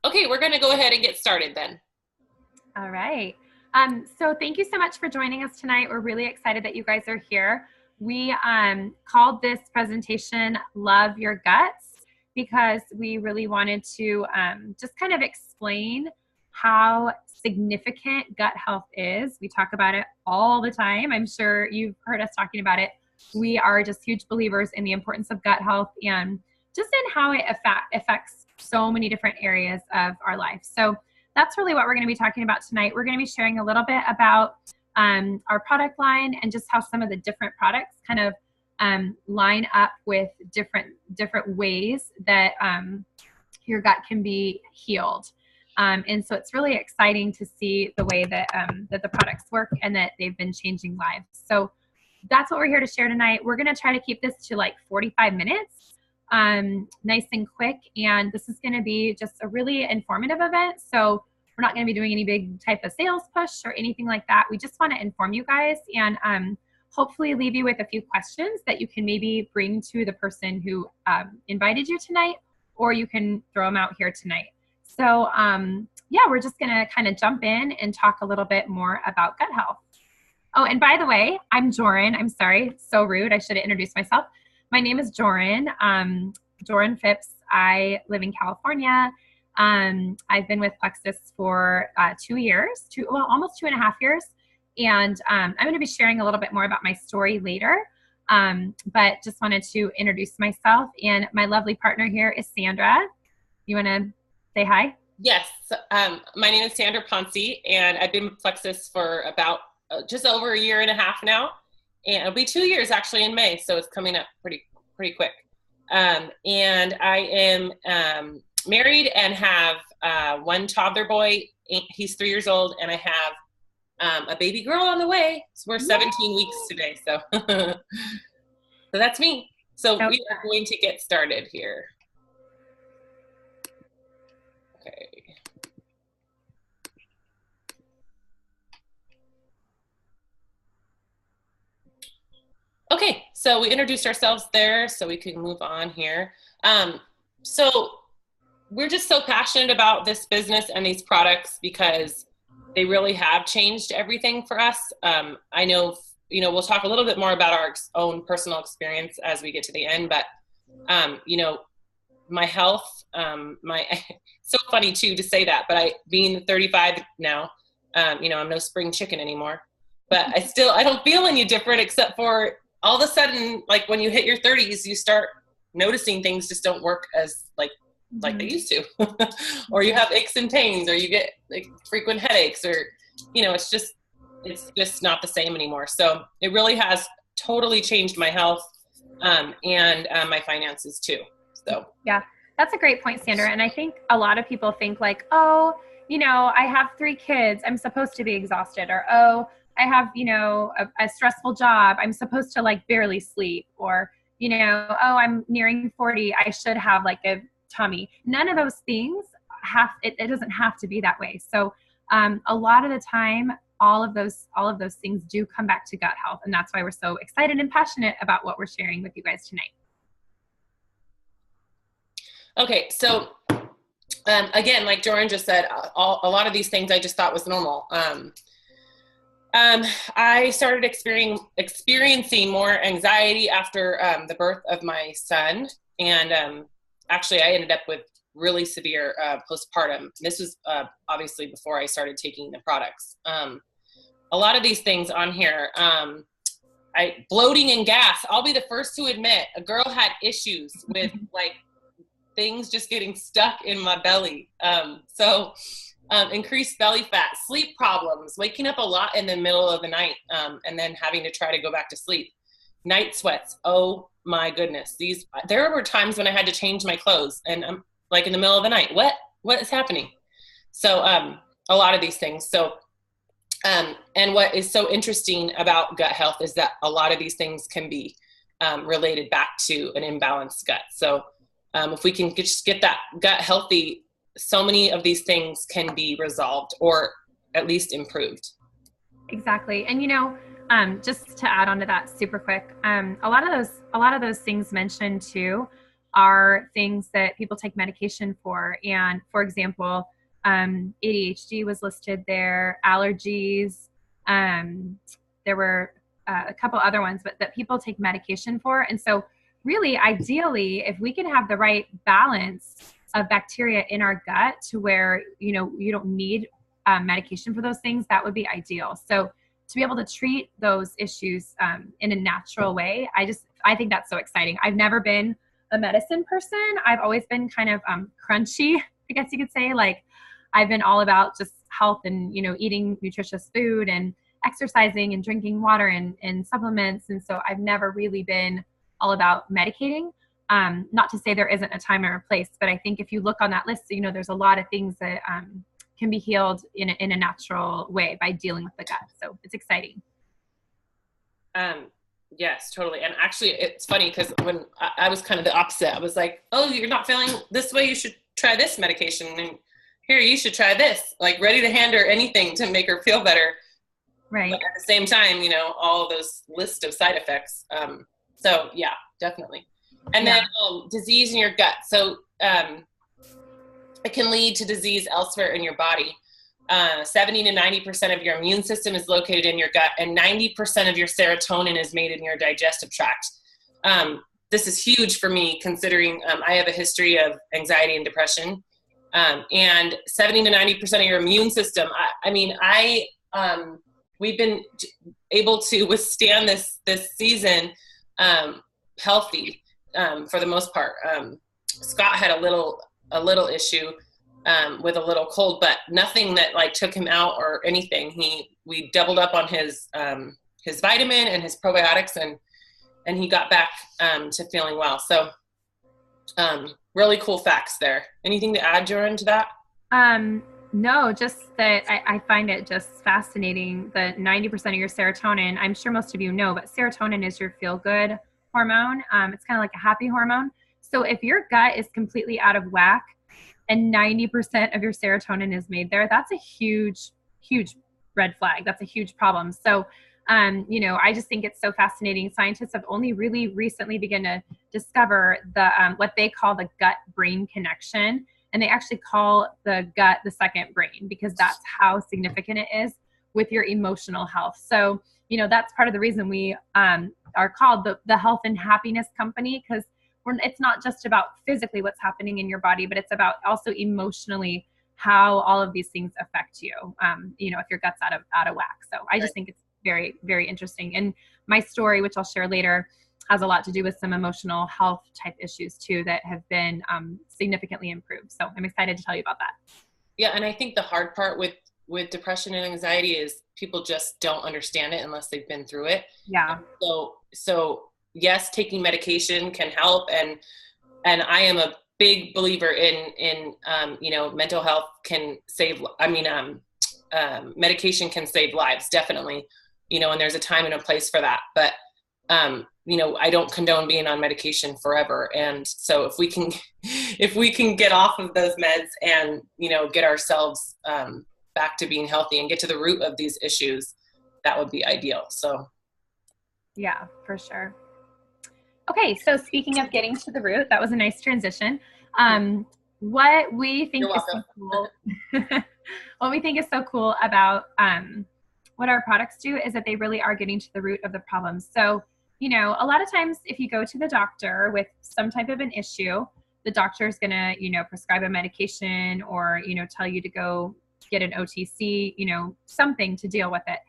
Okay, we're going to go ahead and get started then. All right. So thank you so much for joining us tonight. We're really excited that you guys are here. We called this presentation Love Your Guts because we really wanted to just kind of explain how significant gut health is. We talk about it all the time. I'm sure you've heard us talking about it. We are just huge believers in the importance of gut health and just in how it affects so many different areas of our life. So that's really what we're going to be talking about tonight. We're going to be sharing a little bit about our product line and just how some of the different products kind of line up with different ways that your gut can be healed. And so it's really exciting to see the way that that the products work and that they've been changing lives. So that's what we're here to share tonight. We're going to try to keep this to like 45 minutes, nice and quick. And this is going to be just a really informative event. So we're not going to be doing any big type of sales push or anything like that. We just want to inform you guys and hopefully leave you with a few questions that you can maybe bring to the person who invited you tonight, or you can throw them out here tonight. So yeah, we're just going to kind of jump in and talk a little bit more about gut health. Oh, and by the way, I'm Joran. I'm sorry, so rude. I should have introduced myself. My name is Joran, Joran Phipps. I live in California. I've been with Plexus for 2 years, almost 2.5 years. And I'm going to be sharing a little bit more about my story later. But just wanted to introduce myself. And my lovely partner here is Sandra. You want to say hi? Yes. My name is Sandra Ponce, and I've been with Plexus for about just over 1.5 years now. And it'll be 2 years actually in May. So it's coming up pretty quick. And I am married and have one toddler boy. He's 3 years old, and I have a baby girl on the way. So we're 17 weeks today. So, so that's me. So we are going to get started here. Okay. Okay, so we introduced ourselves there, so we can move on here. So we're just so passionate about this business and these products because they really have changed everything for us. I know, we'll talk a little bit more about our own personal experience as we get to the end, but, my health, so funny too to say that, but being 35 now, I'm no spring chicken anymore, but I don't feel any different except for all of a sudden, like when you hit your 30s, you start noticing things just don't work as like they used to, or you have aches and pains, or you get like frequent headaches, or, it's just not the same anymore. So it really has totally changed my health, and my finances too. So yeah, that's a great point, Sandra. And I think a lot of people think like, oh, I have 3 kids, I'm supposed to be exhausted, or, oh, I have, a stressful job, I'm supposed to like barely sleep, or, oh, I'm nearing 40, I should have like a tummy. None of those things it doesn't have to be that way. So a lot of the time, all of those things do come back to gut health. And that's why we're so excited and passionate about what we're sharing with you guys tonight. Okay. So again, like Joran just said, a lot of these things I just thought was normal. I started experiencing more anxiety after the birth of my son. And actually, I ended up with really severe postpartum. This was obviously before I started taking the products. A lot of these things on here, bloating and gas. I'll be the first to admit, a girl had issues with like things just getting stuck in my belly. Increased belly fat, sleep problems, waking up a lot in the middle of the night, and then having to try to go back to sleep. Night sweats. Oh my goodness. There were times when I had to change my clothes, and I'm like in the middle of the night, what is happening? So, a lot of these things. So, and what is so interesting about gut health is that a lot of these things can be related back to an imbalanced gut. So, if we can just get that gut healthy, so many of these things can be resolved or at least improved. Exactly. And just to add on to that super quick, a lot of those things mentioned too are things that people take medication for. And for example, ADHD was listed there, allergies. There were a couple other ones, but that people take medication for. And so really, ideally, if we can have the right balance of bacteria in our gut to where, you know, you don't need medication for those things, that would be ideal. So to be able to treat those issues in a natural way, I think that's so exciting. I've never been a medicine person. I've always been kind of crunchy, I guess you could say. Like, I've been all about just health and, you know, eating nutritious food and exercising and drinking water and supplements. And so I've never really been all about medicating. Not to say there isn't a time or a place, but I think if you look on that list, you know, there's a lot of things that can be healed in a natural way by dealing with the gut. So it's exciting. Yes, totally. And actually it's funny because when I was kind of the opposite, I was like, oh, you're not feeling this way, you should try this medication. And here, you should try this, like ready to hand her anything to make her feel better. Right. But at the same time, you know, all those list of side effects. So yeah, definitely. And then disease in your gut. So it can lead to disease elsewhere in your body. 70 to 90% of your immune system is located in your gut, and 90% of your serotonin is made in your digestive tract. This is huge for me considering I have a history of anxiety and depression. And 70 to 90% of your immune system. We've been able to withstand this season healthy for the most part. Scott had a little issue with a little cold, but nothing that like took him out or anything. We doubled up on his vitamin and his probiotics, and he got back to feeling well. So really cool facts there. Anything to add, Joran, to that? No, just that I find it just fascinating that 90% of your serotonin, I'm sure most of you know, but serotonin is your feel-good hormone. It's kind of like a happy hormone. So if your gut is completely out of whack and 90% of your serotonin is made there, that's a huge, huge red flag. That's a huge problem. So, you know, I just think it's so fascinating. Scientists have only really recently begun to discover the what they call the gut-brain connection. And they actually call the gut the second brain because that's how significant it is with your emotional health. So, you know, that's part of the reason we are called the health and happiness company, because it's not just about physically what's happening in your body, but it's about also emotionally how all of these things affect you. You know, if your gut's out of whack. So I just think it's very, very interesting. And my story, which I'll share later, has a lot to do with some emotional health type issues too that have been significantly improved. So I'm excited to tell you about that. Yeah. And I think the hard part with depression and anxiety is people just don't understand it unless they've been through it. Yeah. So yes, taking medication can help. And I am a big believer in you know, mental health can save, medication can save lives, definitely, you know, and there's a time and a place for that. But, you know, I don't condone being on medication forever. And so if we can get off of those meds and, you know, get ourselves back to being healthy and get to the root of these issues, that would be ideal. So. Yeah, for sure. Okay. So speaking of getting to the root, that was a nice transition. What we think is so cool, what we think is so cool about what our products do is that they really are getting to the root of the problem. So, you know, a lot of times if you go to the doctor with some type of an issue, the doctor is going to, you know, prescribe a medication or, you know, tell you to go get an OTC, you know, something to deal with it.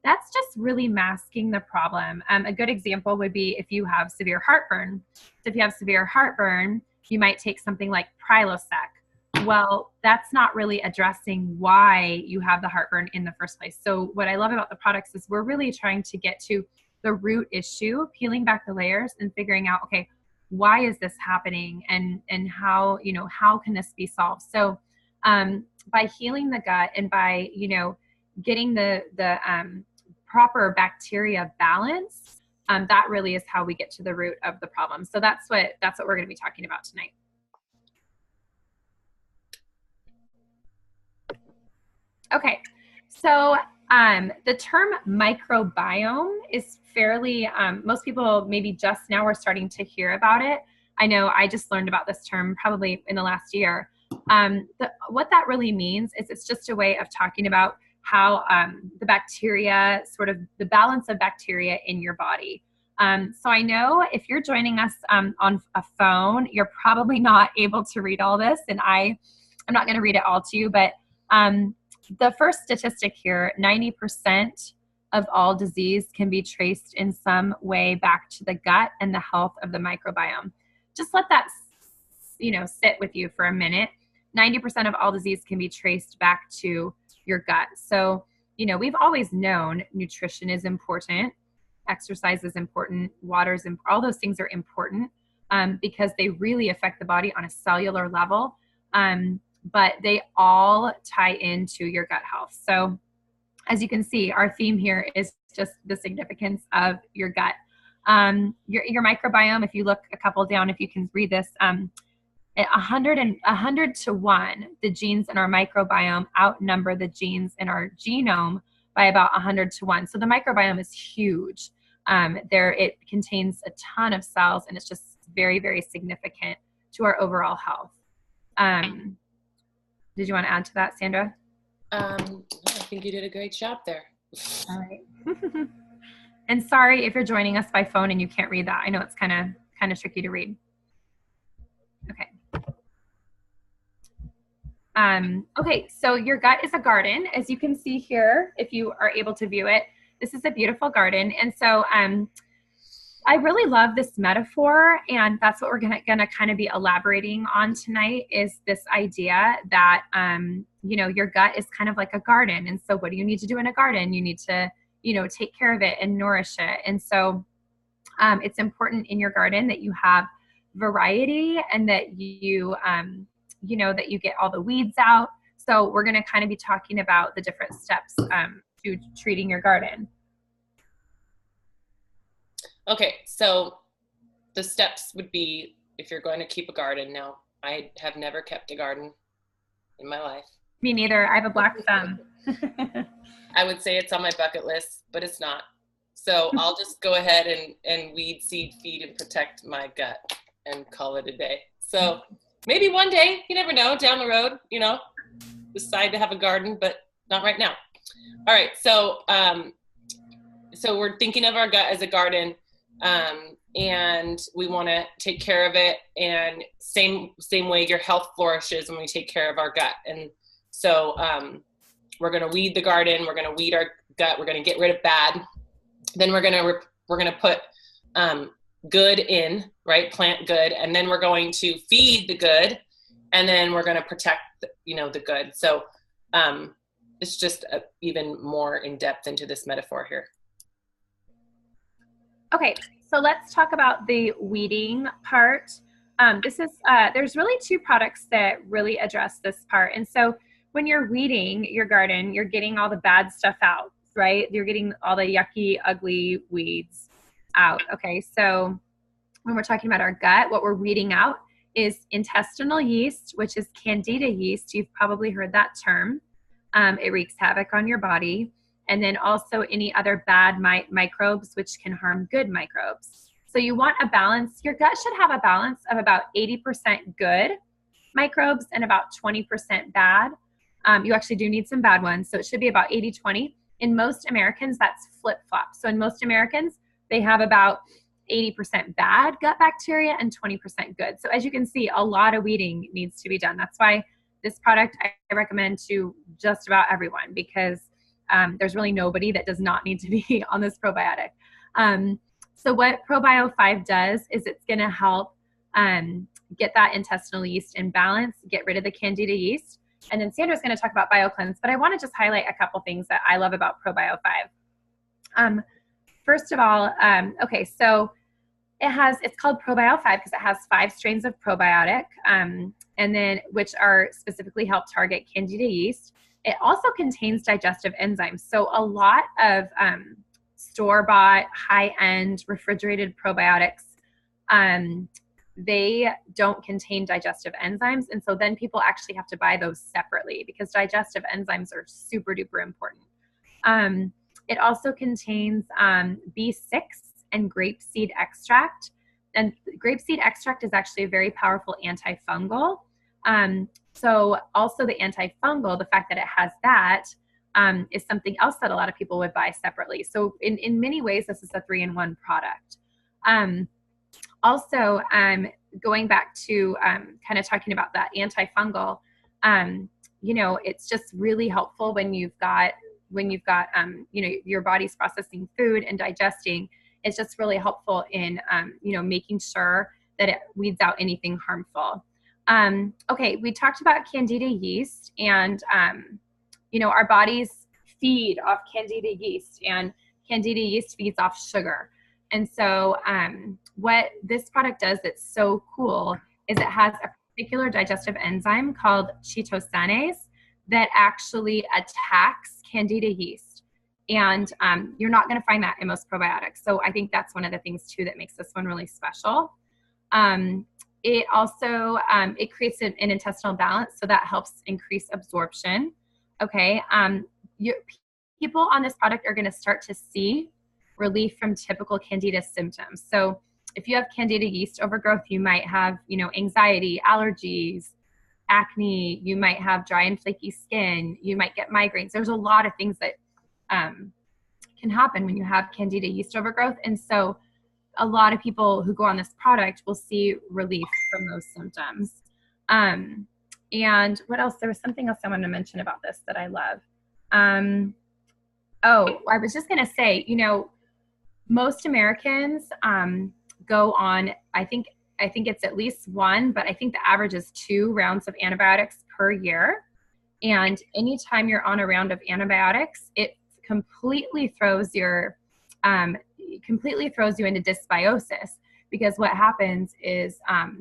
That's just really masking the problem. A good example would be if you have severe heartburn. So if you have severe heartburn, you might take something like Prilosec. Well, that's not really addressing why you have the heartburn in the first place. So what I love about the products is we're really trying to get to the root issue, peeling back the layers and figuring out, okay, why is this happening and how, you know, how can this be solved? So by healing the gut and by, you know, getting the proper bacteria balance, that really is how we get to the root of the problem. So that's what we're going to be talking about tonight. Okay, so the term microbiome is fairly, most people maybe just now are starting to hear about it. I know I just learned about this term probably in the last year. What that really means is it's just a way of talking about how the bacteria, sort of the balance of bacteria in your body. So I know if you're joining us on a phone, you're probably not able to read all this, and I'm not going to read it all to you, but the first statistic here, 90% of all disease can be traced in some way back to the gut and the health of the microbiome. Just let that, sit with you for a minute. 90% of all disease can be traced back to your gut. So, we've always known nutrition is important, exercise is important, all those things are important because they really affect the body on a cellular level. But they all tie into your gut health. So as you can see, our theme here is just the significance of your gut. Your microbiome, if you look a couple down, if you can read this, 100 to 1, the genes in our microbiome outnumber the genes in our genome by about 100 to 1. So the microbiome is huge. It contains a ton of cells, and it's just very, very significant to our overall health. Did you want to add to that, Sandra? I think you did a great job there. All right. And sorry if you're joining us by phone and you can't read that. I know it's kind of tricky to read. Okay. Okay, so your gut is a garden. As you can see here, if you are able to view it, this is a beautiful garden. And so I really love this metaphor, and that's what we're gonna kind of be elaborating on tonight, is this idea that, your gut is kind of like a garden. And so what do you need to do in a garden? You need to, take care of it and nourish it. And so it's important in your garden that you have variety and that you, that you get all the weeds out. So we're going to kind of be talking about the different steps to treating your garden. Okay, so the steps would be, if you're going to keep a garden. Now, I have never kept a garden in my life. Me neither. I have a black thumb. I would say it's on my bucket list, but it's not. So I'll just go ahead and weed, seed, feed, and protect my gut and call it a day. So maybe one day, you never know, down the road, decide to have a garden, but not right now. All right, so we're thinking of our gut as a garden, and we want to take care of it. And same way your health flourishes when we take care of our gut. And so we're going to weed the garden. We're going to weed our gut. We're going to get rid of bad. Then we're going to put good in, right? Plant good. And then we're going to feed the good. And then we're going to protect, the good. So it's just even more in depth into this metaphor here. Okay, so let's talk about the weeding part. There's really two products that really address this part. And so when you're weeding your garden, you're getting all the bad stuff out, right? You're getting all the yucky, ugly weeds out. Okay, so when we're talking about our gut, what we're weeding out is intestinal yeast, which is candida yeast. You've probably heard that term. It wreaks havoc on your body. And then also any other bad microbes, which can harm good microbes. So you want a balance. Your gut should have a balance of about 80% good microbes and about 20% bad. You actually do need some bad ones. So it should be about 80-20. In most Americans, that's flip-flop. So in most Americans, they have about 80% bad gut bacteria and 20% good. So as you can see, a lot of weeding needs to be done. That's why this product I recommend to just about everyone, because there's really nobody that does not need to be on this probiotic. So what ProBio 5 does is it's going to help get that intestinal yeast in balance, get rid of the candida yeast. And then Sandra's going to talk about BioCleanse, but I want to just highlight a couple things that I love about ProBio 5. First of all, okay, so it's called ProBio 5 because it has 5 strains of probiotic, and then which are specifically help target candida yeast. It also contains digestive enzymes. So a lot of store-bought, high-end, refrigerated probiotics, they don't contain digestive enzymes. And so then people actually have to buy those separately because digestive enzymes are super duper important. It also contains B6 and grapeseed extract. And grapeseed extract is actually a very powerful antifungal. So also the antifungal, the fact that it has that, is something else that a lot of people would buy separately. So in many ways, this is a 3-in-1 product. Also, going back to kind of talking about that antifungal, you know, it's just really helpful when you've got, you know, your body's processing food and digesting. It's just really helpful in, you know, making sure that it weeds out anything harmful. Okay, we talked about Candida yeast, and, you know, our bodies feed off Candida yeast, and Candida yeast feeds off sugar. And so what this product does that's so cool is it has a particular digestive enzyme called chitosanase that actually attacks Candida yeast. And you're not going to find that in most probiotics. So I think that's one of the things too that makes this one really special. It also, it creates an intestinal balance, so that helps increase absorption. Okay, people on this product are going to start to see relief from typical Candida symptoms. So if you have Candida yeast overgrowth, you might have, you know, anxiety, allergies, acne, you might have dry and flaky skin, you might get migraines. There's a lot of things that can happen when you have Candida yeast overgrowth. And so a lot of people who go on this product will see relief from those symptoms. And what else? There was something else I wanted to mention about this that I love. Oh, I was just going to say, you know, most Americans go on, I think it's at least 1, but I think the average is 2 rounds of antibiotics per year. And anytime you're on a round of antibiotics, it completely throws you into dysbiosis, because what happens is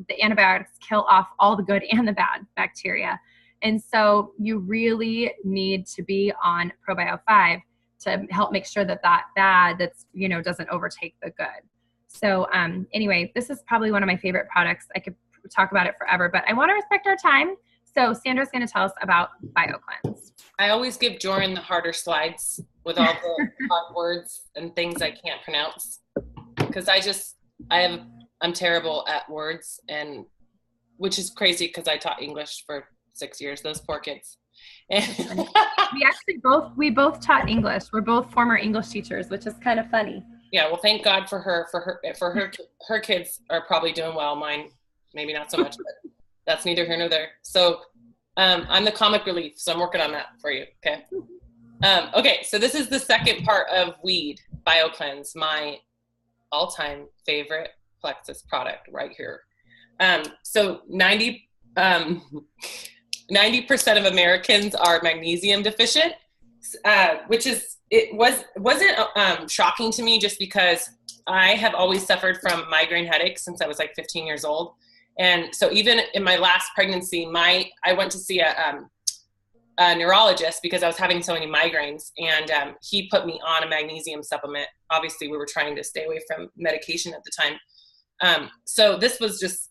the antibiotics kill off all the good and the bad bacteria. And so you really need to be on Probio 5 to help make sure that that bad that's, you know, doesn't overtake the good. So anyway, this is probably one of my favorite products. I could talk about it forever, but I want to respect our time. So Sandra's going to tell us about BioCleanse. I always give Joran the harder slides with all the hard words and things I can't pronounce, because I'm terrible at words, and which is crazy because I taught English for 6 years. Those poor kids. we both taught English. We're both former English teachers, which is kind of funny. Yeah, well, thank God for her. Her kids are probably doing well. Mine, maybe not so much, but that's neither here nor there. So I'm the comic relief, so I'm working on that for you. Okay. Okay, so this is the second part of Weed BioCleanse, my all-time favorite Plexus product right here. So 90% of Americans are magnesium deficient, which wasn't shocking to me, just because I have always suffered from migraine headaches since I was like 15 years old. And so even in my last pregnancy, I went to see a neurologist because I was having so many migraines, and he put me on a magnesium supplement. Obviously, we were trying to stay away from medication at the time. So this was just,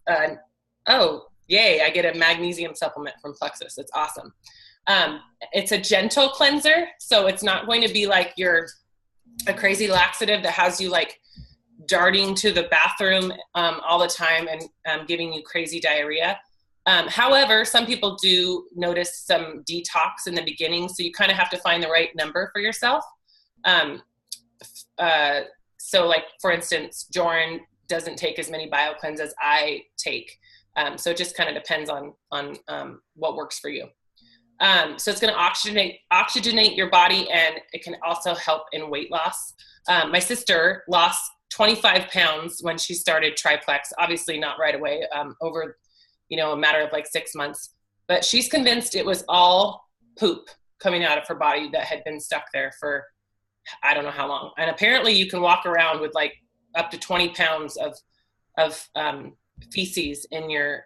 oh, yay, I get a magnesium supplement from Plexus. It's awesome. It's a gentle cleanser, so it's not going to be like a crazy laxative that has you like darting to the bathroom all the time and giving you crazy diarrhea. However, some people do notice some detox in the beginning, so you kind of have to find the right number for yourself. So like, for instance, Joran doesn't take as many BioCleanse as I take. So it just kind of depends on what works for you. So it's going to oxygenate your body, and it can also help in weight loss. My sister lost 25 pounds when she started Triplex, obviously not right away, over, a matter of like 6 months, but she's convinced it was all poop coming out of her body that had been stuck there for, I don't know how long. And apparently you can walk around with like up to 20 pounds of feces in your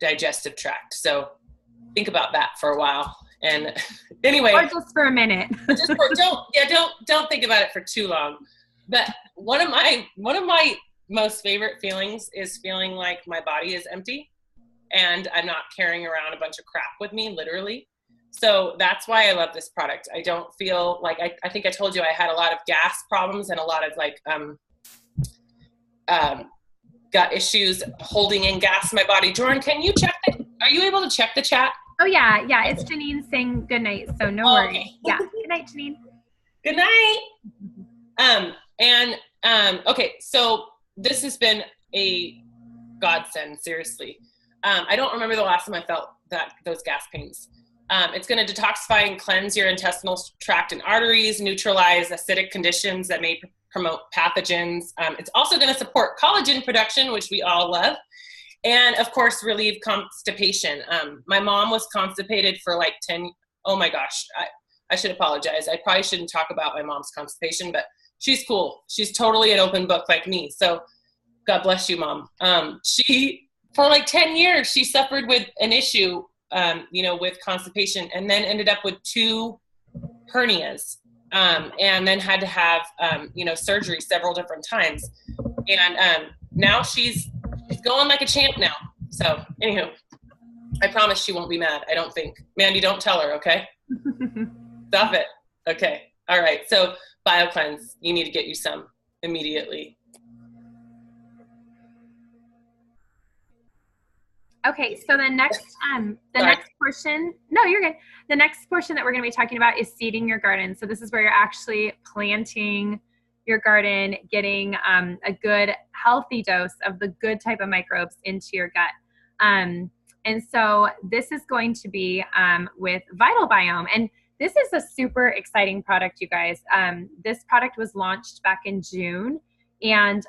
digestive tract. So think about that for a while. And anyway, or just for a minute. Don't think about it for too long. But one of my most favorite feelings is feeling like my body is empty and I'm not carrying around a bunch of crap with me, literally. So that's why I love this product. I don't feel like, I think I told you I had a lot of gas problems and a lot of like gut issues holding in gas in my body. Jordan, are you able to check the chat? Oh yeah. It's Janine saying good night. So no worries. Okay. Yeah. Good night, Janine. Good night. Okay. So this has been a godsend, seriously. I don't remember the last time I felt those gas pains. It's going to detoxify and cleanse your intestinal tract and arteries, neutralize acidic conditions that may promote pathogens. It's also going to support collagen production, which we all love. And of course, relieve constipation. My mom was constipated for like 10, oh my gosh, I should apologize. I probably shouldn't talk about my mom's constipation, but she's cool. She's totally an open book like me. So God bless you, Mom. For like 10 years, she suffered with an issue, with constipation, and then ended up with 2 hernias, and then had to have, surgery several different times. And now she's going like a champ now. So anywho, I promise she won't be mad. I don't think. Mandy, don't tell her, okay? Stop it. Okay. All right. So BioCleanse, you need to get you some immediately. Okay, so the next portion, no, you're good. The next portion that we're going to be talking about is seeding your garden. So this is where you're actually planting your garden, getting a good, healthy dose of the good type of microbes into your gut. And so this is going to be with Vital Biome. And this is a super exciting product, you guys. This product was launched back in June, and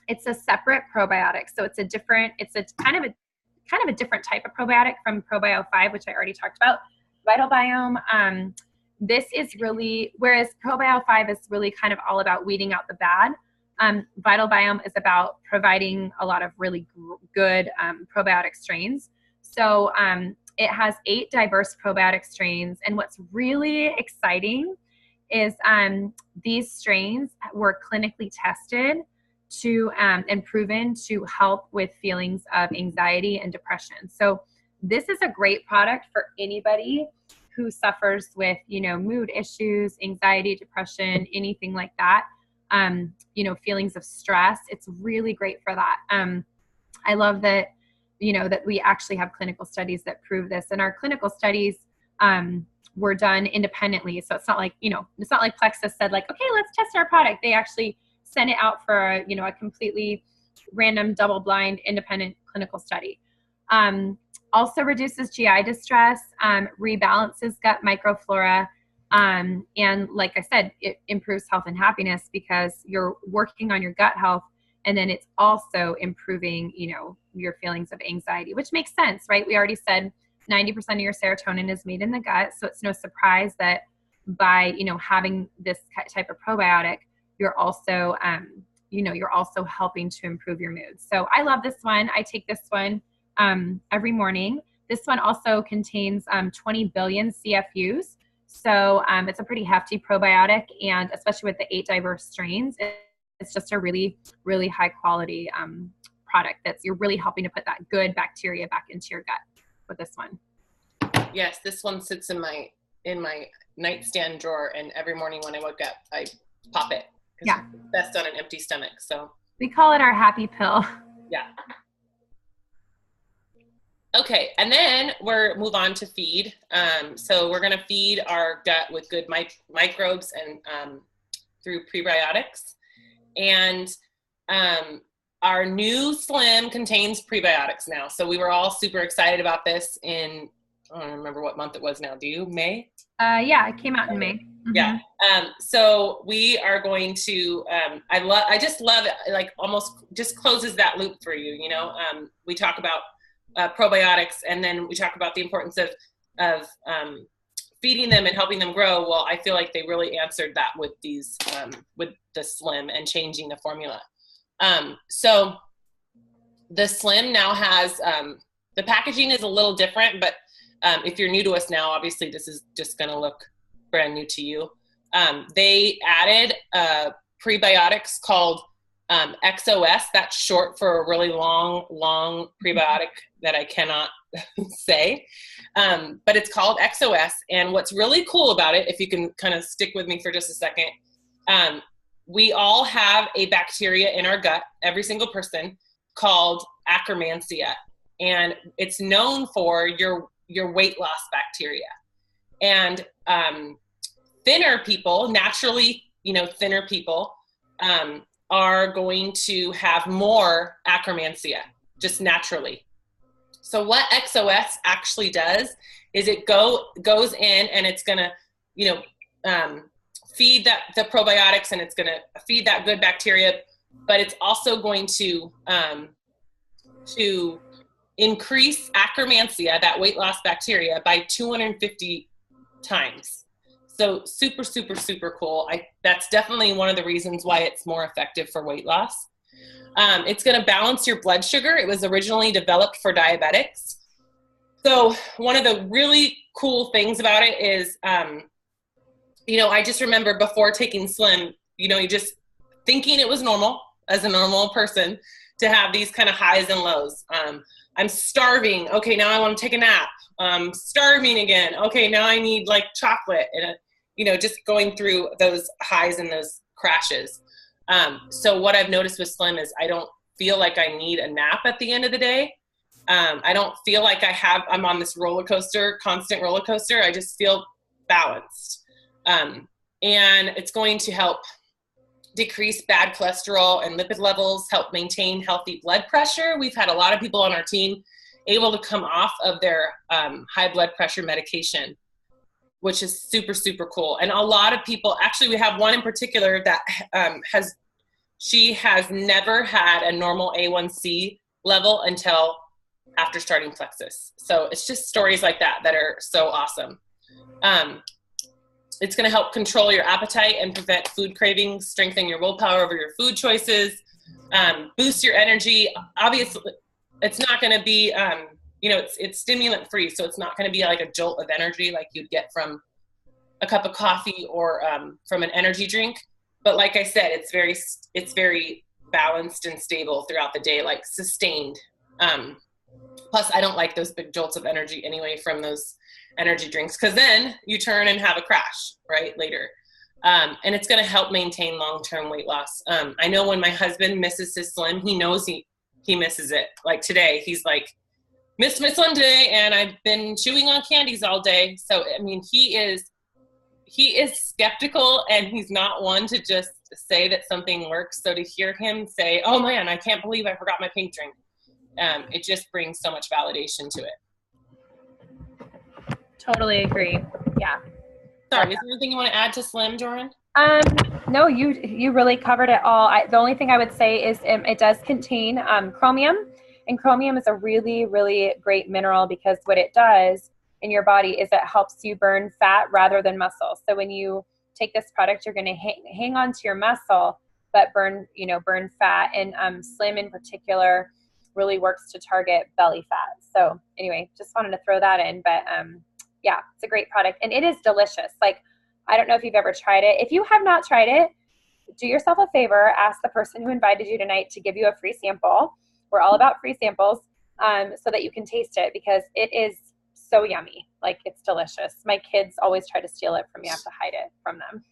it's a separate probiotic. So it's a kind of a different type of probiotic from Probio 5, which I already talked about. Vital Biome, this is really, whereas Probio 5 is really kind of all about weeding out the bad, Vital Biome is about providing a lot of really good probiotic strains. So it has 8 diverse probiotic strains. And what's really exciting is these strains were clinically tested to and proven to help with feelings of anxiety and depression. So this is a great product for anybody who suffers with, mood issues, anxiety, depression, anything like that. Feelings of stress. It's really great for that. I love that, that we actually have clinical studies that prove this, and our clinical studies were done independently. So it's not like, it's not like Plexus said like, okay, let's test our product. They actually sent it out for a completely random, double-blind, independent clinical study. Also reduces GI distress, rebalances gut microflora, and like I said, it improves health and happiness because you're working on your gut health, and then it's also improving, your feelings of anxiety, which makes sense, right? We already said 90% of your serotonin is made in the gut, so it's no surprise that by, having this type of probiotic, you're also, you're also helping to improve your mood. So I love this one. I take this one every morning. This one also contains 20 billion CFUs. So it's a pretty hefty probiotic, and especially with the 8 diverse strains, it's just a really, really high quality product you're really helping to put that good bacteria back into your gut with this one. Yes, this one sits in my nightstand drawer, and every morning when I wake up, I pop it. Yeah. It's best on an empty stomach. So we call it our happy pill. Yeah. Okay, and then we're move on to feed. So we're going to feed our gut with good microbes and through prebiotics. And our new Slim contains prebiotics now. So we were all super excited about this in, I don't remember what month it was now. Do you? May? Yeah, it came out in May. Mm-hmm. Yeah. So we are going to, I just love it. Like almost just closes that loop for you. We talk about probiotics, and then we talk about the importance of feeding them and helping them grow. Well, I feel like they really answered that with these, with the Slim and changing the formula. So the Slim now has, the packaging is a little different, but if you're new to us now, obviously this is just going to look brand new to you. They added prebiotics called XOS. That's short for a really long prebiotic that I cannot say. But it's called XOS. And what's really cool about it, if you can kind of stick with me for just a second, we all have a bacteria in our gut, every single person, called Akkermansia. And it's known for your weight loss bacteria. And thinner people, naturally, thinner people are going to have more Akkermansia, just naturally. So what XOS actually does is it goes in and it's going to, feed the probiotics, and it's going to feed that good bacteria, but it's also going to increase Akkermansia, that weight loss bacteria, by 250 times. So super, super, super cool. That's definitely one of the reasons why it's more effective for weight loss. It's going to balance your blood sugar. It was originally developed for diabetics. So one of the really cool things about it is, I just remember before taking Slim, you just thinking it was normal as a normal person to have these kind of highs and lows. I'm starving. Okay, now I want to take a nap. Starving again. Okay, now I need like chocolate, and just going through those highs and those crashes. So what I've noticed with Slim is I don't feel like I need a nap at the end of the day. I don't feel like I'm on this constant roller coaster. I just feel balanced. And it's going to help decrease bad cholesterol and lipid levels, help maintain healthy blood pressure. We've had a lot of people on our team able to come off of their high blood pressure medication, which is super, super cool. And a lot of people, actually we have one in particular that she has never had a normal A1C level until after starting Plexus. So it's just stories like that are so awesome. It's going to help control your appetite and prevent food cravings, strengthen your willpower over your food choices, boost your energy. Obviously, it's not going to be, it's stimulant free, so it's not going to be like a jolt of energy like you'd get from a cup of coffee or from an energy drink. But like I said, it's very balanced and stable throughout the day, like sustained. Plus, I don't like those big jolts of energy anyway from those energy drinks, because then you turn and have a crash right later. And it's going to help maintain long-term weight loss. I know when my husband misses his Slim, he knows he misses it. Like today, he's like, missed my Slim today, and I've been chewing on candies all day. So, I mean, he is skeptical, and he's not one to just say that something works. So to hear him say, oh man, I can't believe I forgot my pink drink, it just brings so much validation to it. Totally agree. Yeah. Sorry, is there anything you want to add to Slim, Joran? No, you really covered it all. The only thing I would say is it does contain chromium, and chromium is a really, really great mineral because what it does in your body is it helps you burn fat rather than muscle. So when you take this product, you're going to hang on to your muscle, but burn fat. And Slim in particular really works to target belly fat. So anyway, just wanted to throw that in, but yeah, it's a great product, and it is delicious. Like, I don't know if you've ever tried it. If you have not tried it, do yourself a favor, ask the person who invited you tonight to give you a free sample. We're all about free samples, so that you can taste it, because it is so yummy. Like, it's delicious. My kids always try to steal it from me. I have to hide it from them.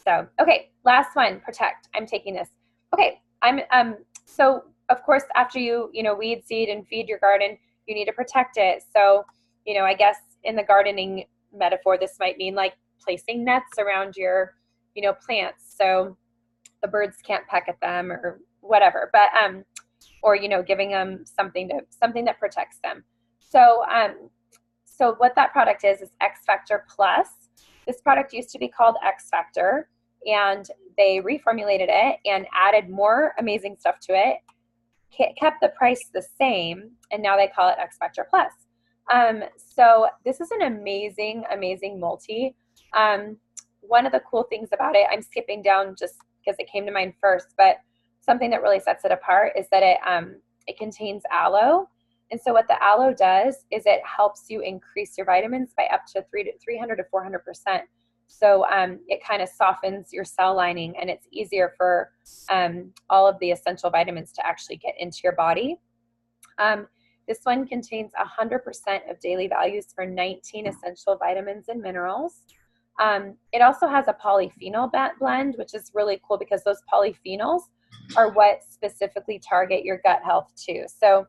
So, okay, last one, Protect. I'm taking this. Okay, so of course, after you weed, seed, and feed your garden, you need to protect it. So, I guess in the gardening metaphor, this might mean like placing nets around your, plants, so the birds can't peck at them or whatever. But or giving them something that protects them. So so what that product is X Factor Plus. This product used to be called X Factor, and they reformulated it and added more amazing stuff to it. Kept the price the same, and now they call it X Factor Plus. So this is an amazing, amazing multi. One of the cool things about it, I'm skipping down just because it came to mind first, but something that really sets it apart is that it contains aloe. And so what the aloe does is it helps you increase your vitamins by up to 300 to 400%. So it kind of softens your cell lining, and it's easier for all of the essential vitamins to actually get into your body. This one contains 100% of daily values for 19 essential vitamins and minerals. It also has a polyphenol blend, which is really cool because those polyphenols are what specifically target your gut health too. So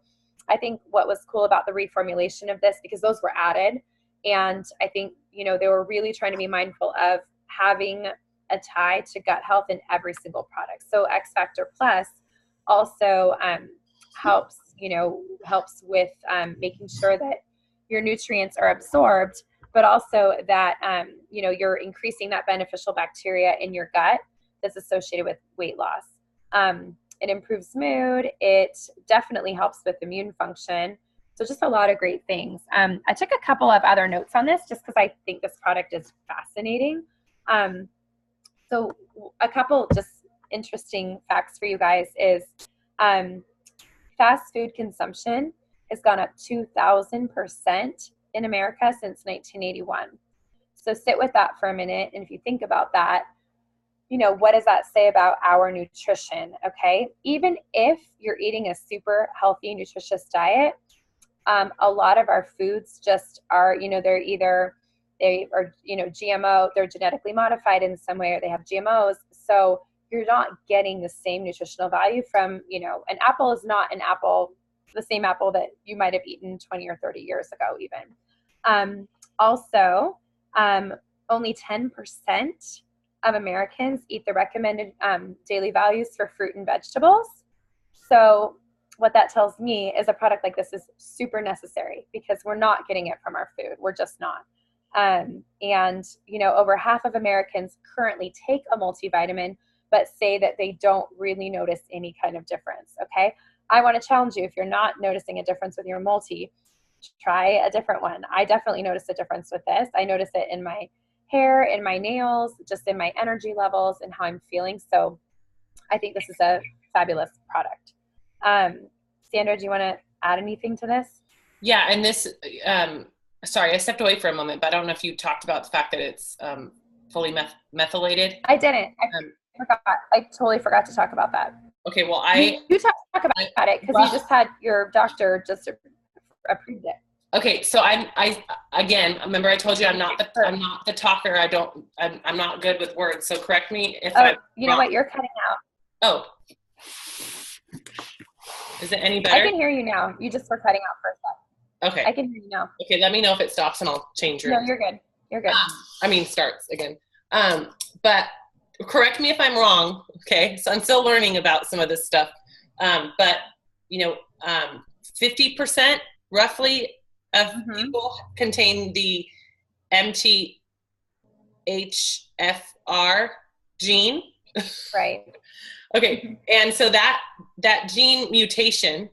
I think what was cool about the reformulation of this, because those were added, and I think, they were really trying to be mindful of having a tie to gut health in every single product. So X Factor Plus also helps with making sure that your nutrients are absorbed, but also that, you're increasing that beneficial bacteria in your gut that's associated with weight loss. It improves mood. It definitely helps with immune function. So just a lot of great things. I took a couple of other notes on this just because I think this product is fascinating. So a couple just interesting facts for you guys is fast food consumption has gone up 2,000% in America since 1981. So sit with that for a minute. And if you think about that, what does that say about our nutrition? Okay. Even if you're eating a super healthy, nutritious diet, a lot of our foods just are, they are GMO, they're genetically modified in some way, or they have GMOs. So you're not getting the same nutritional value from, an apple is not an apple, the same apple that you might have eaten 20 or 30 years ago even. Also, only 10% of Americans eat the recommended daily values for fruit and vegetables. So what that tells me is a product like this is super necessary because we're not getting it from our food. We're just not. And, over half of Americans currently take a multivitamin, but say that they don't really notice any kind of difference. Okay. I want to challenge you. If you're not noticing a difference with your multi, try a different one. I definitely noticed a difference with this. I notice it in my hair, in my nails, just in my energy levels and how I'm feeling. So I think this is a fabulous product. Sandra, do you want to add anything to this? Yeah. And this, sorry, I stepped away for a moment, but I don't know if you talked about the fact that it's fully methylated. I didn't. I forgot. I totally forgot to talk about that. Okay. Well, you talk about it because you just had your doctor just approved it. Okay, so I again, remember I told you I'm not the talker. I'm not good with words. So correct me if I'm you know wrong. what? You're cutting out. Oh, is it any better? I can hear you now. You just were cutting out for a second. Okay, I can hear you now. Okay, let me know if it stops and I'll change your. No, you're good. You're good. Starts again. But correct me if I'm wrong. Okay, so I'm still learning about some of this stuff. But 50% roughly of people contain the MTHFR gene. Right. Okay. And so that gene mutation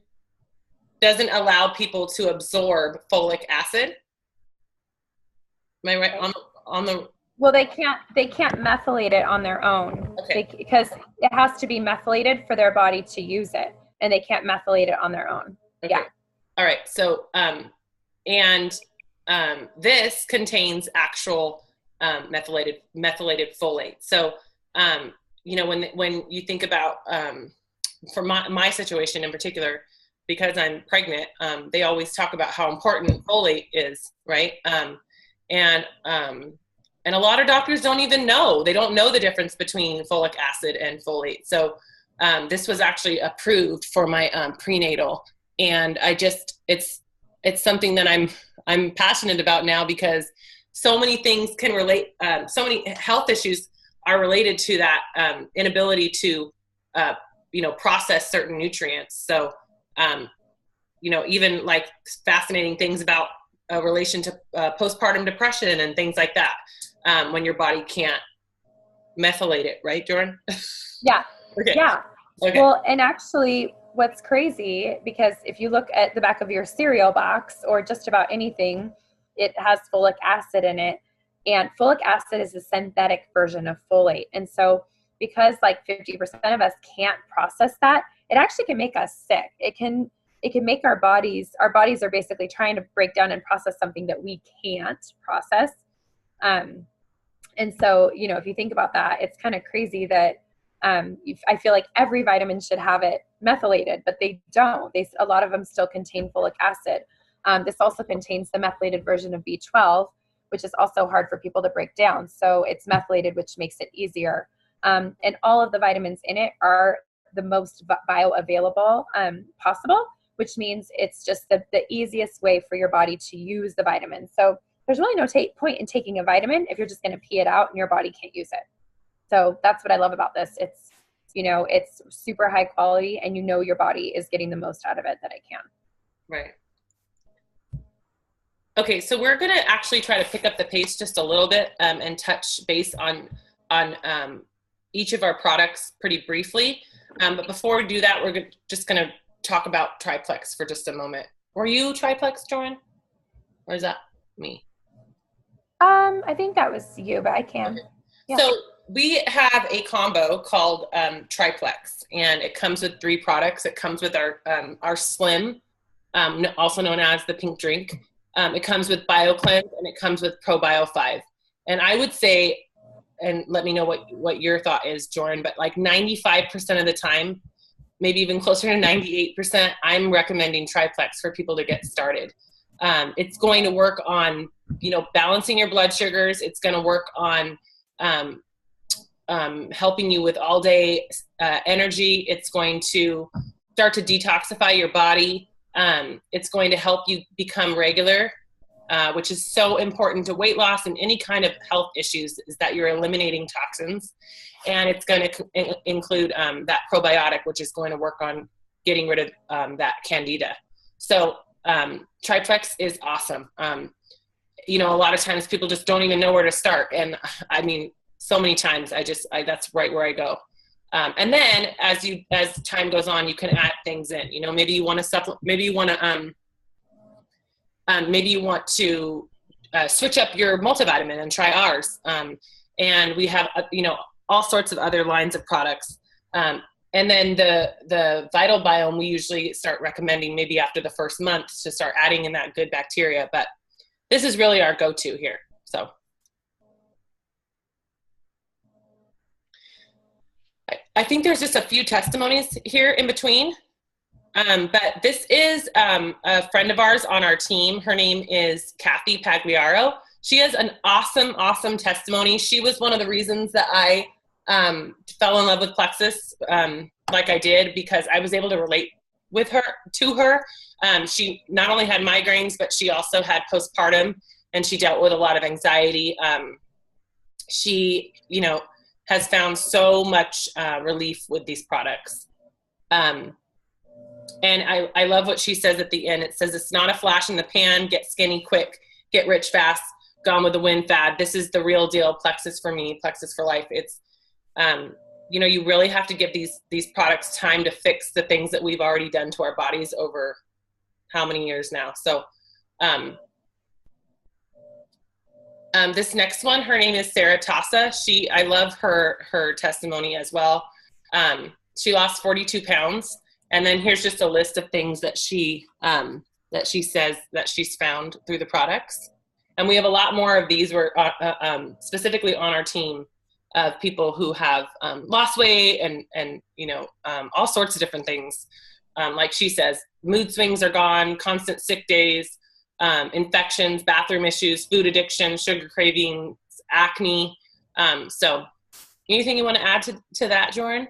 doesn't allow people to absorb folic acid. Am I right? On the Well, they can't methylate it on their own. Okay. Because it has to be methylated for their body to use it, and they can't methylate it on their own. Okay. Yeah. All right. So this contains actual methylated folate. So when you think about for my situation in particular, because I'm pregnant, they always talk about how important folate is, right? And a lot of doctors don't even know. They don't know the difference between folic acid and folate. So this was actually approved for my prenatal, and it's something that I'm passionate about now because so many things can relate. So many health issues are related to that inability to process certain nutrients. So even like fascinating things about a relation to postpartum depression and things like that, when your body can't methylate it, right, Jordan? Yeah. Okay. Yeah. Okay. Well, and actually what's crazy, because if you look at the back of your cereal box or just about anything, it has folic acid in it, and folic acid is a synthetic version of folate. And so because like 50% of us can't process that, it actually can make us sick. It can make our bodies are basically trying to break down and process something that we can't process. And so, if you think about that, it's kind of crazy that I feel like every vitamin should have it methylated, but they don't. A lot of them still contain folic acid. This also contains the methylated version of B12, which is also hard for people to break down. So it's methylated, which makes it easier. And all of the vitamins in it are the most bioavailable possible, which means it's just the easiest way for your body to use the vitamin. So there's really no point in taking a vitamin if you're just going to pee it out and your body can't use it. So that's what I love about this. It's, it's super high quality, and your body is getting the most out of it that it can. Right. Okay, so we're going to actually try to pick up the pace just a little bit and touch base on each of our products pretty briefly. But before we do that, we're just going to talk about Triplex for just a moment. Were you Triplex, Joanne? Or is that me? I think that was you, but I can. Okay. Yeah. So we have a combo called Triplex, and it comes with 3 products. It comes with our Slim, also known as the pink drink. It comes with BioCleanse, and it comes with ProBio 5. And I would say, and let me know what your thought is, Jordan, but like 95% of the time, maybe even closer to 98%, I'm recommending Triplex for people to get started. It's going to work on, balancing your blood sugars. It's going to work on helping you with all day energy. It's going to start to detoxify your body. It's going to help you become regular, which is so important to weight loss and any kind of health issues, is that you're eliminating toxins. And it's going to include that probiotic, which is going to work on getting rid of that candida. So Triplex is awesome. A lot of times people just don't even know where to start. And I mean, so many times that's right where I go. And then as time goes on, you can add things in, maybe you want to supplement, maybe you want to switch up your multivitamin and try ours. And we have, all sorts of other lines of products. And then the Vital Biome, we usually start recommending maybe after the first month to start adding in that good bacteria. But this is really our go-to here. So I think there's just a few testimonies here in between. But this is a friend of ours on our team. Her name is Kathy Pagliaro. She has an awesome, awesome testimony. She was one of the reasons that I fell in love with Plexus like I did, because I was able to relate to her. She not only had migraines, but she also had postpartum, and she dealt with a lot of anxiety. She, has found so much relief with these products. And I love what she says at the end. It says, it's not a flash in the pan, get skinny quick, get rich fast, gone with the wind fad. This is the real deal. Plexus for me, Plexus for life. It's, you really have to give these products time to fix the things that we've already done to our bodies over how many years now. So this next one, her name is Sarah Tassa. I love her testimony as well. She lost 42 pounds. And then here's just a list of things that she says that she's found through the products. And we have a lot more of these. We're specifically on our team of people who have lost weight and all sorts of different things. Like she says, mood swings are gone, constant sick days, infections, bathroom issues, food addiction, sugar cravings, acne. So anything you want to add to that, Jordan?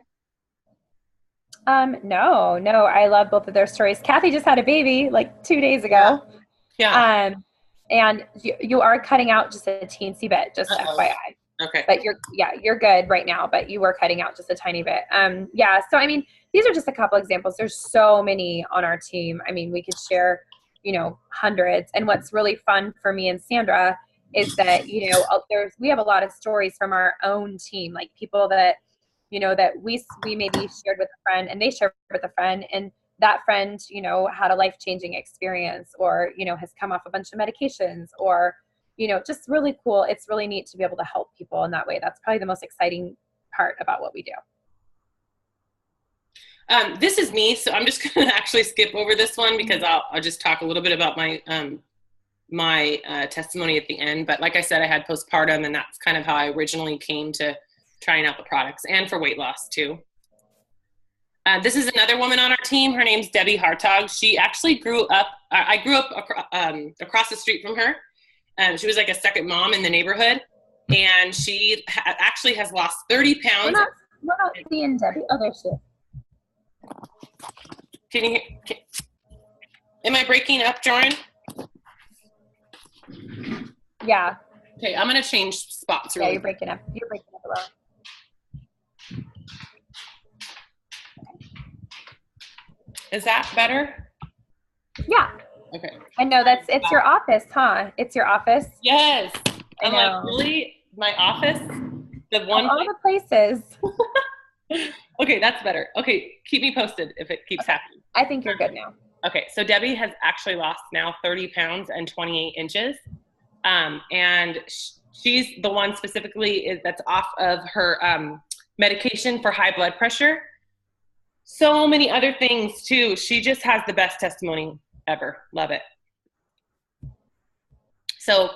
No, I love both of their stories. Kathy just had a baby like 2 days ago. Yeah. And you are cutting out just a teensy bit, just FYI. Okay. But you're good right now, but you were cutting out just a tiny bit. So I mean, these are just a couple examples. There's so many on our team. I mean, we could share, hundreds. And what's really fun for me and Sandra is that, we have a lot of stories from our own team, like people that, that we maybe shared with a friend and they shared with a friend, and that friend, had a life-changing experience, or, has come off a bunch of medications, or, just really cool. It's really neat to be able to help people in that way. That's probably the most exciting part about what we do. This is me, so I'm just going to actually skip over this one because I'll just talk a little bit about my testimony at the end. But like I said, I had postpartum, and that's kind of how I originally came to trying out the products, and for weight loss too. This is another woman on our team. Her name's Debbie Hartog. She actually grew up, I grew up across the street from her, She was like a second mom in the neighborhood, and she actually has lost 30 pounds. We're not seeing Debbie. Oh, there she is. Can you hear? Am I breaking up, Jordan? Yeah. Okay, I'm gonna change spots. Yeah, you're breaking up. You're breaking up a lot. Is that better? Yeah. Okay. I know it's your office, huh? It's your office. Yes. I know. Like, really? My office? The one. Of all the places. Okay, that's better. Okay, keep me posted if it keeps happening. I think you're good now. Okay, so Debbie has actually lost now 30 pounds and 28 inches. And she's the one specifically that's off of her medication for high blood pressure. So many other things too. She just has the best testimony ever. Love it. So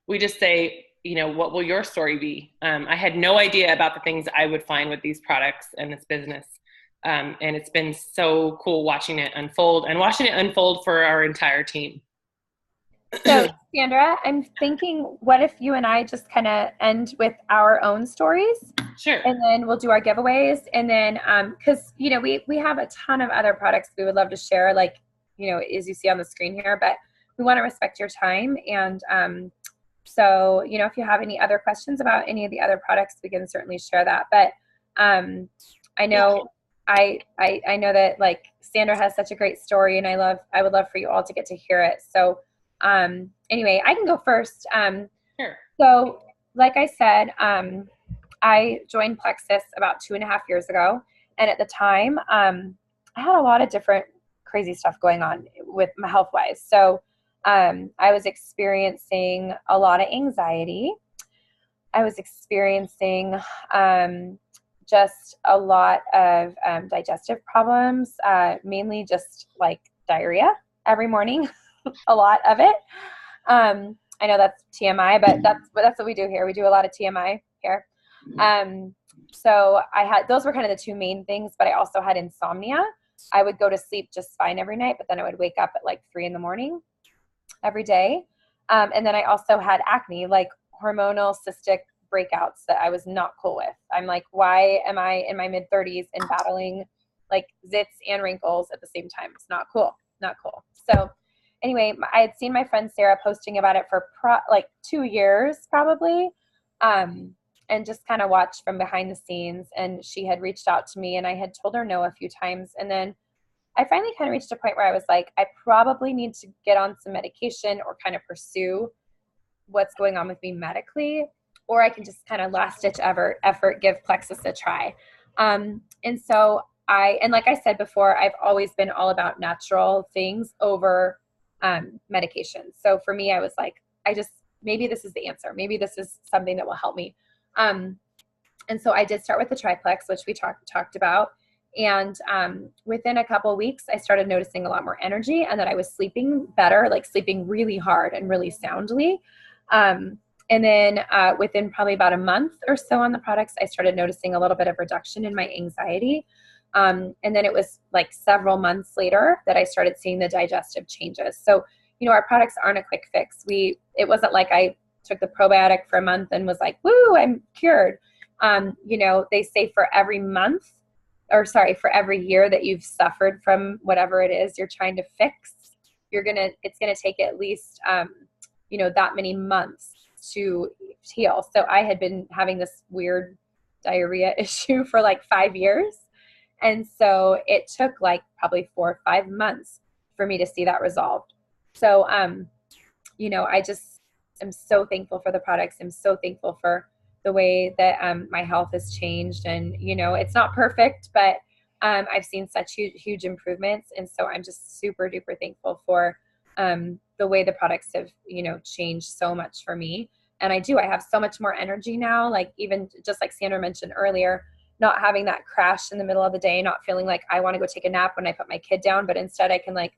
we just say, you know, what will your story be? I had no idea about the things I would find with these products and this business. And it's been so cool watching it unfold for our entire team. So, Sandra, I'm thinking, what if you and I just kind of end with our own stories? Sure. And then we'll do our giveaways. And then, because, you know, we have a ton of other products we would love to share, like, you know, as you see on the screen here, but we want to respect your time. And so, you know, if you have any other questions about any of the other products, we can certainly share that. But I know, I know that, like, Sandra has such a great story, and I would love for you all to get to hear it. So, anyway, I can go first. Sure. So like I said, I joined Plexus about 2.5 years ago. And at the time, I had a lot of different crazy stuff going on with my health wise. So, I was experiencing a lot of anxiety. I was experiencing, just a lot of, digestive problems, mainly just like diarrhea every morning. A lot of it. I know that's TMI, but that's what we do here. We do a lot of TMI here. So those were kind of the two main things, but I also had insomnia. I would go to sleep just fine every night, but then I would wake up at like 3 a.m. every day. And then I also had acne, like hormonal cystic breakouts that I was not cool with. I'm like, why am I in my mid-30s and battling like zits and wrinkles at the same time? It's not cool. Not cool. So anyway, I had seen my friend Sarah posting about it for like 2 years probably, and just kind of watched from behind the scenes. And she had reached out to me, and I had told her no a few times. And then I finally kind of reached a point where I was like, I probably need to get on some medication or kind of pursue what's going on with me medically, or I can just kind of last ditch effort, give Plexus a try. And so and like I said before, I've always been all about natural things over medication. So for me, I was like, maybe this is the answer. Maybe this is something that will help me. And so I did start with the Triplex, which we talked about. And within a couple of weeks, I started noticing a lot more energy, and that I was sleeping better, like sleeping really hard and really soundly. And then within probably about a month or so on the products, I started noticing a little bit of reduction in my anxiety. And then it was like several months later that I started seeing the digestive changes. So, you know, our products aren't a quick fix. It wasn't like I took the probiotic for a month and was like, woo, I'm cured. You know, they say for every year that you've suffered from whatever it is you're trying to fix, it's going to take at least, you know, that many months to heal. So I had been having this weird diarrhea issue for like 5 years. And so it took like probably 4 or 5 months for me to see that resolved. So, you know, I just am so thankful for the products. I'm so thankful for the way that my health has changed. And, you know, it's not perfect, but I've seen such huge improvements. And so I'm just super duper thankful for the way the products have, you know, changed so much for me. And I have so much more energy now, like even just like Sandra mentioned earlier, not having that crash in the middle of the day, not feeling like I want to go take a nap when I put my kid down, but instead I can, like,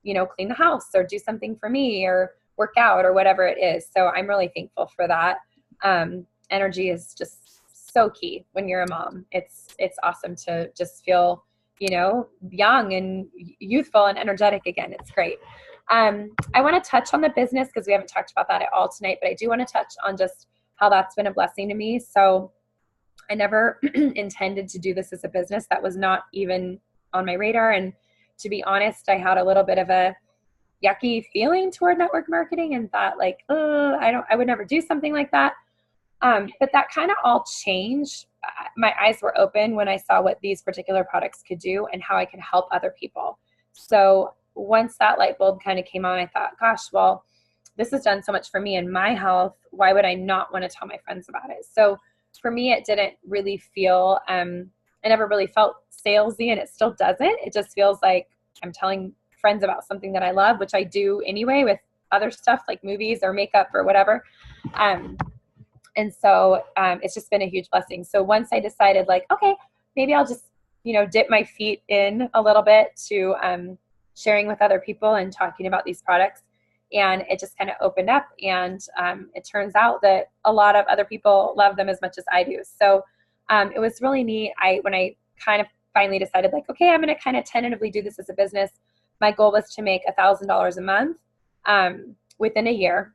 you know, clean the house or do something for me or work out or whatever it is. So I'm really thankful for that. Energy is just so key when you're a mom. It's awesome to just feel, you know, young and youthful and energetic again. It's great. I want to touch on the business because we haven't talked about that at all tonight, but I do want to touch on just how that's been a blessing to me. So I never intended to do this as a business. That was not even on my radar. And to be honest, I had a little bit of a yucky feeling toward network marketing and thought like, I would never do something like that. But that kind of all changed. My eyes were open when I saw what these particular products could do and how I could help other people. So once that light bulb kind of came on, I thought, gosh, well, this has done so much for me and my health. Why would I not want to tell my friends about it? So for me, it didn't really feel, I never really felt salesy, and it still doesn't. It just feels like I'm telling friends about something that I love, which I do anyway with other stuff like movies or makeup or whatever. And so it's just been a huge blessing. So once I decided like, okay, maybe I'll just, dip my feet in a little bit to sharing with other people and talking about these products. And it just kind of opened up, and it turns out that a lot of other people love them as much as I do. So it was really neat. When I kind of finally decided like, okay, I'm going to kind of tentatively do this as a business. My goal was to make $1,000 a month within a year.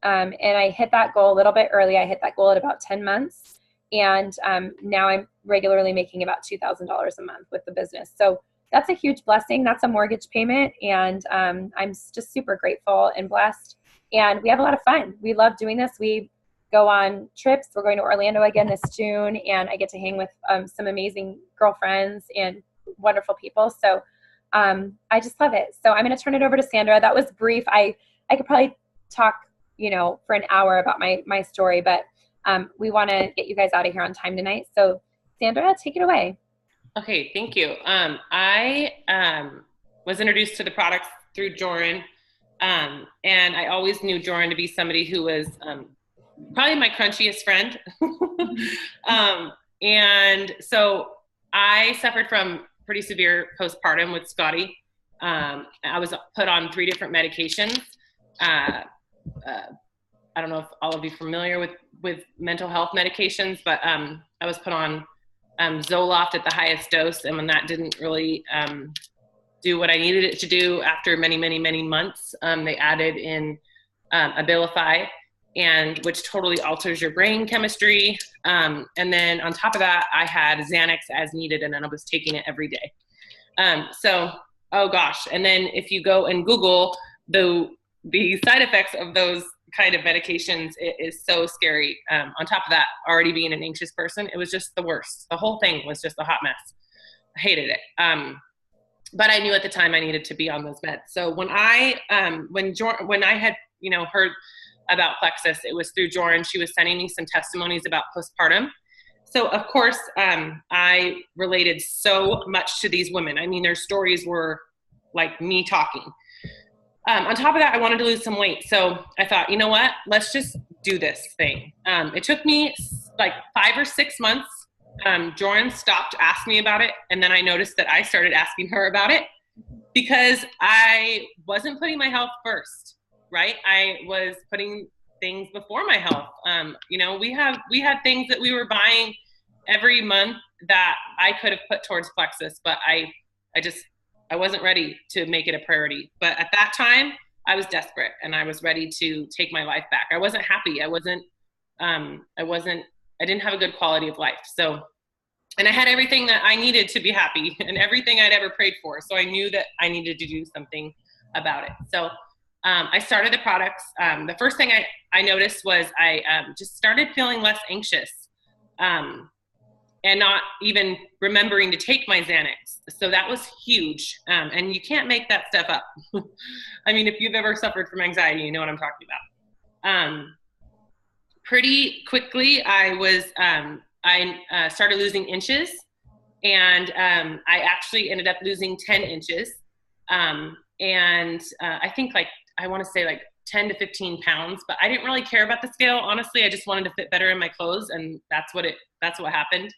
And I hit that goal a little bit early. I hit that goal at about 10 months. And now I'm regularly making about $2,000 a month with the business. So that's a huge blessing. That's a mortgage payment. And I'm just super grateful and blessed. And we have a lot of fun. We love doing this. We go on trips. We're going to Orlando again this June. And I get to hang with some amazing girlfriends and wonderful people. So I just love it. So I'm going to turn it over to Sandra. That was brief. I could probably talk for an hour about my story, but we want to get you guys out of here on time tonight. So Sandra, take it away. Okay, thank you. I was introduced to the products through Joran, and I always knew Joran to be somebody who was probably my crunchiest friend. And so I suffered from pretty severe postpartum with Scotty. I was put on 3 different medications. I don't know if all of you are familiar with mental health medications, but I was put on Zoloft at the highest dose, and when that didn't really do what I needed it to do, after many, many, many months, they added in Abilify, which totally alters your brain chemistry. And then on top of that, I had Xanax as needed, and then I was taking it every day. Oh gosh. And then if you go and Google the side effects of those kind of medications, it is so scary. On top of that, already being an anxious person, it was just the worst. The whole thing was just a hot mess. I hated it. But I knew at the time I needed to be on those meds. So when I had, heard about Plexus, it was through Joran. She was sending me some testimonies about postpartum. So of course, I related so much to these women. I mean, their stories were like me talking. On top of that, I wanted to lose some weight. So I thought, you know what, let's just do this thing. It took me like 5 or 6 months. Joran stopped asking me about it. And then I noticed that I started asking her about it because I wasn't putting my health first, right? I was putting things before my health. We had things that we were buying every month that I could have put towards Plexus, but I wasn't ready to make it a priority. But at that time, I was desperate and I was ready to take my life back. I wasn't happy. I didn't have a good quality of life. So, and I had everything that I needed to be happy and everything I'd ever prayed for. So I knew that I needed to do something about it. So I started the products. The first thing I noticed was I just started feeling less anxious. And not even remembering to take my Xanax. So that was huge. And you can't make that stuff up. I mean, if you've ever suffered from anxiety, you know what I'm talking about. Pretty quickly, I started losing inches, and I actually ended up losing 10 inches. I think I want to say 10 to 15 pounds, but I didn't really care about the scale. Honestly, I just wanted to fit better in my clothes, and that's what happened.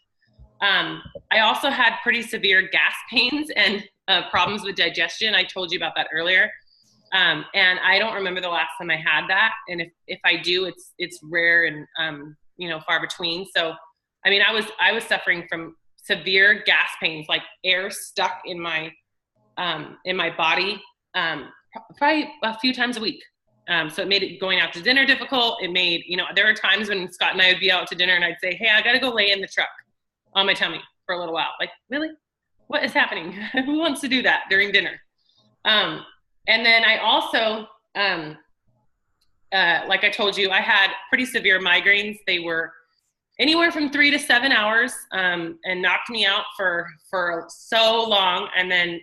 I also had pretty severe gas pains and problems with digestion. I told you about that earlier. And I don't remember the last time I had that. And if I do, it's rare and, far between. So, I mean, I was suffering from severe gas pains, like air stuck in my body, probably a few times a week. So it made it going out to dinner difficult. It made, there were times when Scott and I would be out to dinner and I'd say, hey, I got to go lay in the truck on my tummy for a little while. Like, really? What is happening? Who wants to do that during dinner? And then I also, like I told you, I had pretty severe migraines. They were anywhere from 3 to 7 hours, and knocked me out for so long. And then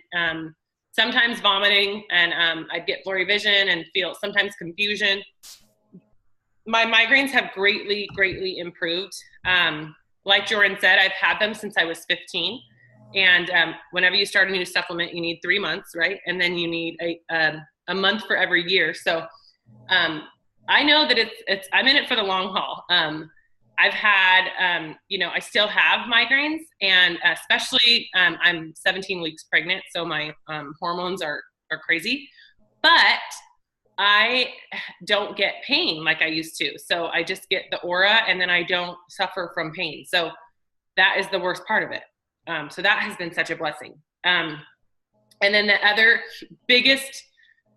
sometimes vomiting, and I'd get blurry vision and feel sometimes confusion. My migraines have greatly, greatly improved. Like Jordan said, I've had them since I was 15. And whenever you start a new supplement, you need 3 months, right? And then you need a month for every year. So I know that I'm in it for the long haul. I've had, I still have migraines, and especially I'm 17 weeks pregnant, so my hormones are crazy, but I don't get pain like I used to. So I just get the aura, and then I don't suffer from pain. So that is the worst part of it. So that has been such a blessing. And then the other biggest,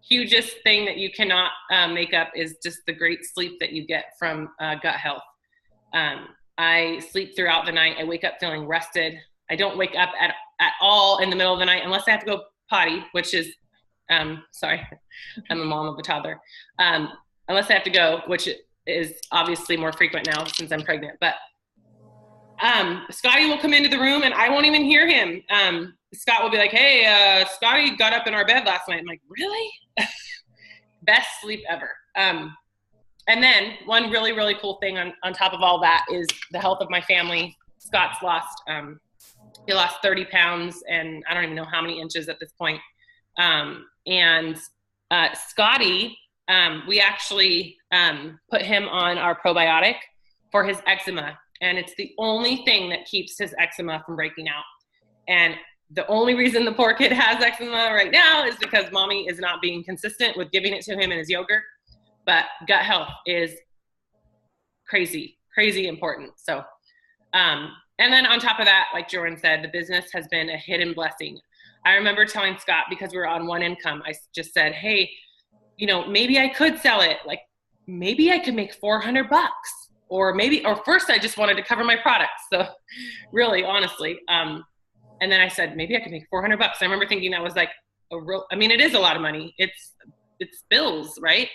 hugest thing that you cannot make up is just the great sleep that you get from gut health. I sleep throughout the night. I wake up feeling rested. I don't wake up at all in the middle of the night unless I have to go potty, which is, sorry, I'm a mom of a toddler. Unless I have to go, which is obviously more frequent now since I'm pregnant. But Scotty will come into the room and I won't even hear him. Scott will be like, hey, Scotty got up in our bed last night. I'm like, really? Best sleep ever. And then one really, really cool thing on top of all that is the health of my family. Scott's lost, he lost 30 pounds and I don't even know how many inches at this point. And Scotty, we actually put him on our probiotic for his eczema. And it's the only thing that keeps his eczema from breaking out. And the only reason the poor kid has eczema right now is because mommy is not being consistent with giving it to him in his yogurt. But gut health is crazy, crazy important. So, and then on top of that, like Jordan said, the business has been a hidden blessing. I remember telling Scott, because we were on one income, I just said, hey, maybe I could sell it. Like maybe I could make $400. Or first I just wanted to cover my products. So really, honestly. And then I said, maybe I could make $400. I remember thinking that was like it is a lot of money. It's bills, right?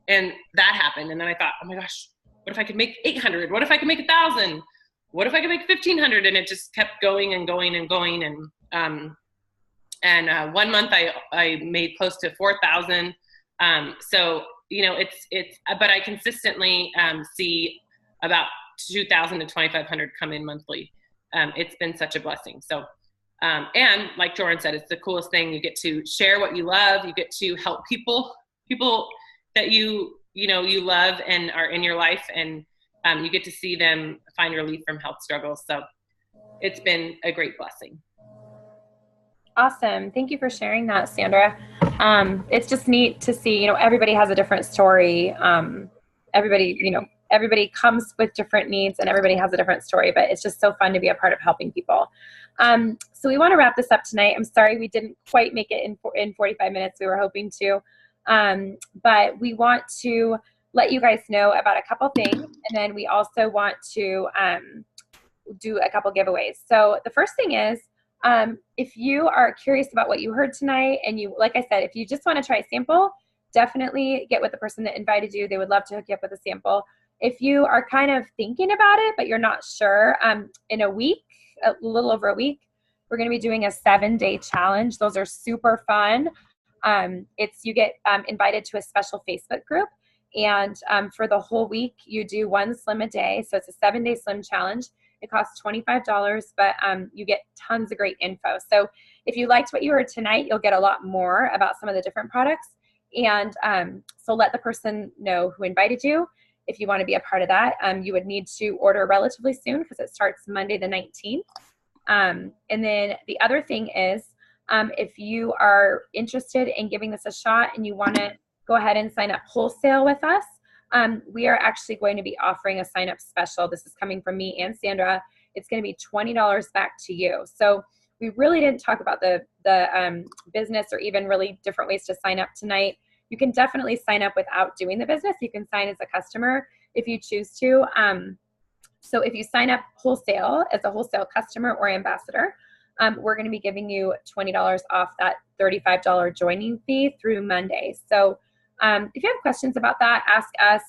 And that happened. And then I thought, oh my gosh, what if I could make 800? What if I could make 1,000? What if I could make 1,500? And it just kept going and going and going. And 1 month I made close to 4,000. So, but I consistently see about 2,000 to 2,500 come in monthly. It's been such a blessing. So, and like Jordan said, it's the coolest thing. You get to share what you love. You get to help people that you love and are in your life, and you get to see them find relief from health struggles. So it's been a great blessing. Awesome. Thank you for sharing that, Sandra. It's just neat to see, everybody has a different story. Everybody comes with different needs and everybody has a different story, but it's just so fun to be a part of helping people. So we want to wrap this up tonight. I'm sorry we didn't quite make it in 45 minutes. We were hoping to, but we want to let you guys know about a couple things. And then we also want to do a couple giveaways. So the first thing is, if you are curious about what you heard tonight and like I said, if you just want to try a sample, definitely get with the person that invited you. They would love to hook you up with a sample. If you are kind of thinking about it, but you're not sure, in a little over a week, we're going to be doing a 7-day challenge. Those are super fun. You get invited to a special Facebook group, and for the whole week, you do 1 slim a day. So it's a 7-day slim challenge. It costs $25, but you get tons of great info. So if you liked what you heard tonight, you'll get a lot more about some of the different products. And so let the person know who invited you. If you want to be a part of that, you would need to order relatively soon because it starts Monday the 19th. And then the other thing is, if you are interested in giving this a shot and you want to go ahead and sign up wholesale with us, we are actually going to be offering a sign-up special. This is coming from me and Sandra. It's going to be $20 back to you. So We really didn't talk about the business or even really different ways to sign up tonight. You can definitely sign up without doing the business. You can sign as a customer if you choose to. So if you sign up wholesale as a wholesale customer or ambassador, we're going to be giving you $20 off that $35 joining fee through Monday. So if you have questions about that, ask us.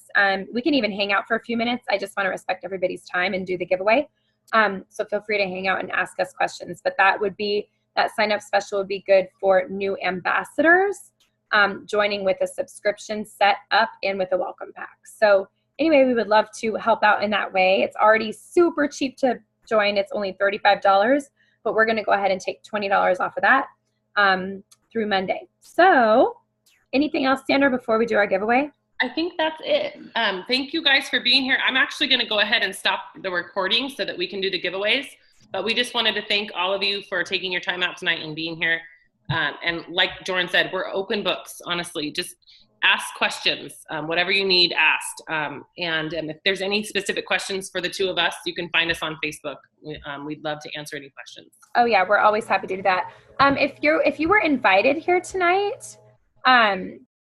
We can even hang out for a few minutes. I just want to respect everybody's time and do the giveaway. So feel free to hang out and ask us questions. But that sign up special would be good for new ambassadors joining with a subscription set up and with a welcome pack. So anyway, we would love to help out in that way. It's already super cheap to join. It's only $35, but we're going to go ahead and take $20 off of that through Monday. So anything else, Sandra, before we do our giveaway? I think that's it. Thank you guys for being here. I'm actually going to go ahead and stop the recording so that we can do the giveaways. But we just wanted to thank all of you for taking your time out tonight and being here. And like Jordan said, we're open books, honestly. Just ask questions, whatever you need asked. And if there's any specific questions for the two of us, you can find us on Facebook. We'd love to answer any questions. Oh yeah, we're always happy to do that. If you were invited here tonight,